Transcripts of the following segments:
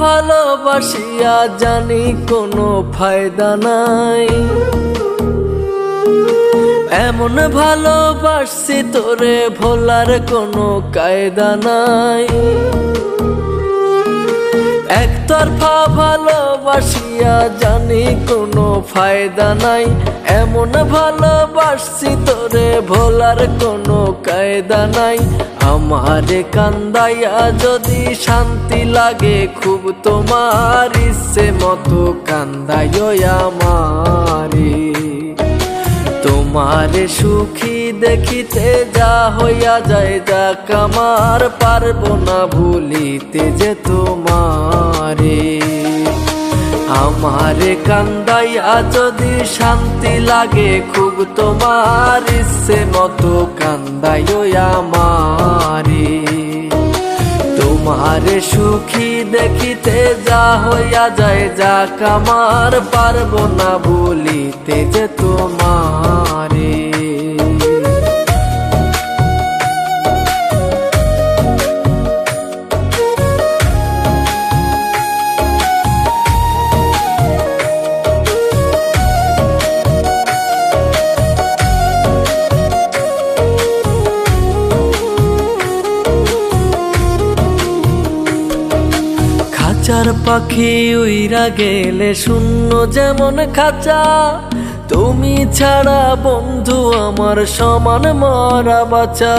ভালোবাসিয়া জানি কোনো ফায়দা নাই, এমন ভালোবাসছি তোরে ভোলার কোনো কায়দা নাই। একতরফা ভালোবাসিয়া জানি কোনো ফায়দা নাই, এমন ভালোবাসছি তোরে ভোলার কোনো কায়দা নাই। আমারে কান্দাইয়া যদি শান্তি লাগে খুব, তোমার ইচ্ছে মতো কান্দাইও আমারে। তোমারে সুখী দেখিতে যা হইয়া যায় যাক আমার, পারবো না ভুলিতে যে তোমারে। আমারে কান্দাইয়া যদি শান্তি লাগে খুব, তোমার ইচ্ছে মতো কান্দাইও আমারে। তোমারে সুখী দেখিতে যা হইয়া যায় যাক আমার, পারবো না ভুলিতে যে তোমারে। খাঁচার পাখি উইরা গেলে শূন্য যেমন খাঁচা, তুমি ছাড়া বন্ধু আমার সমান মরা বাঁচা।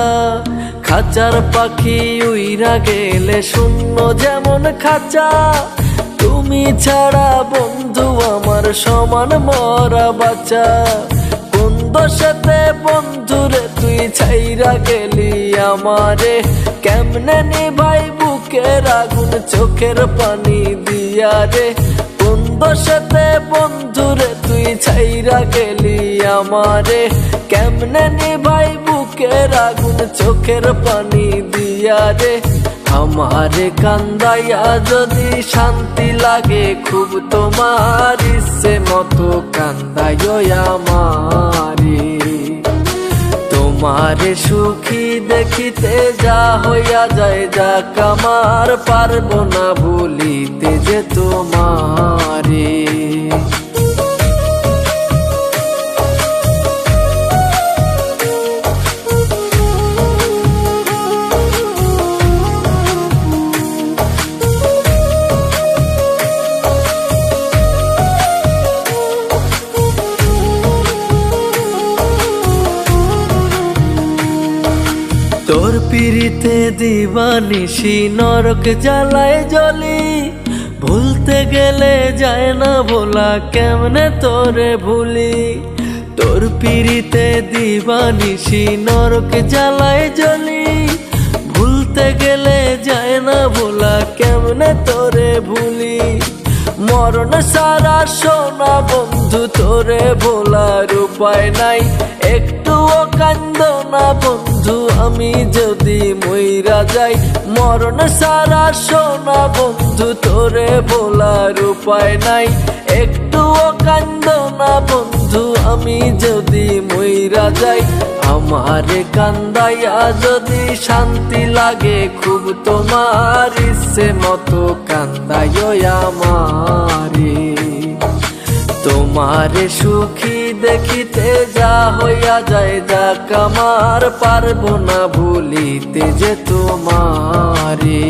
খাঁচার পাখি উইরা গেলে শূন্য যেমন খাঁচা, তুমি ছাড়া বন্ধু আমার সমান মরা বাঁচা। কোন দোষেতে বন্ধুরে তুই ছাইরা গেলি আমারে, কেমনে নিভাই বুকের আগুন চোখের পানি দিয়া রে। কোন দোষেতে বন্ধুরে তুই ছাইরা গেলি আমারে, কেমনে নিভাই বুকের আগুন চোখের পানি দিয়া রে। আমারে কান্দাইয়া যদি শান্তি লাগে খুব, তোমার ইচ্ছে মতো কান্দাইও আমারে। তোমারে সুখী দেখিতে যা হইয়া যায় যাক আমার, পারবো না ভুলিতে যে তোমারে। তোর পিড়িতে দিবানিশি নরক জ্বালায় জ্বলি, ভুলতে গেলে যায় না ভোলা কেমনে তোরে ভুলি। তোর পিড়িতে দিবানিশি নরক জ্বালায় জ্বলি, ভুলতে গেলে যায় না ভোলা কেমনে তোরে ভুলি। মরণ সারা সোনা বন্ধু তোরে ভোলার উপায় নাই, একটুও কান্দ না বন্ধু আমি যদি মইরা যাই। মরণ সারা সোনা বন্ধু তোরে ভোলার উপায় নাই, একটুও কান্দ না বন্ধু আমি যদি মইরা যাই। আমারে কান্দাইয়া যদি শান্তি লাগে খুব, তোমার ইচ্ছে মতো কান্দাইও আমারে। তোমারে সুখী দেখিতে যা হইয়া যায় যাক আমার, পারবো না ভুলিতে যে তোমারে।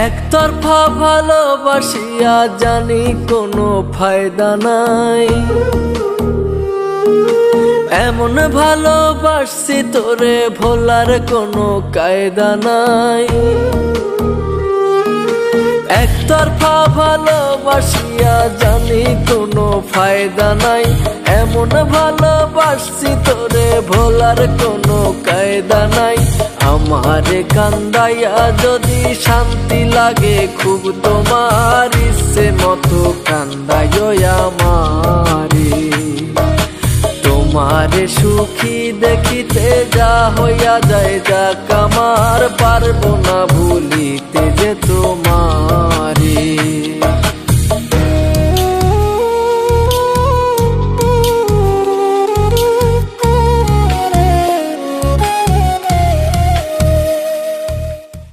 একতরফা ভালোবাসিয়া জানি কোনো ফায়দা নাই, এমন ভালোবাসছি তোরে ভোলার কোনো কায়দা নাই। একতরফা ভালোবাসিয়া জানি কোনো ফায়দা নাই, এমন ভালোবাসছি তোরে ভোলার কোনো কায়দা নাই। আমারে কান্দাইয়া যদি শান্তি লাগে খুব, তোমার ইচ্ছে মতো কান্দাইও আমারে। তোমারে সুখী দেখিতে যা হইয়া যায় যাক আমার, পারবো না ভুলিতে যে তোমারে।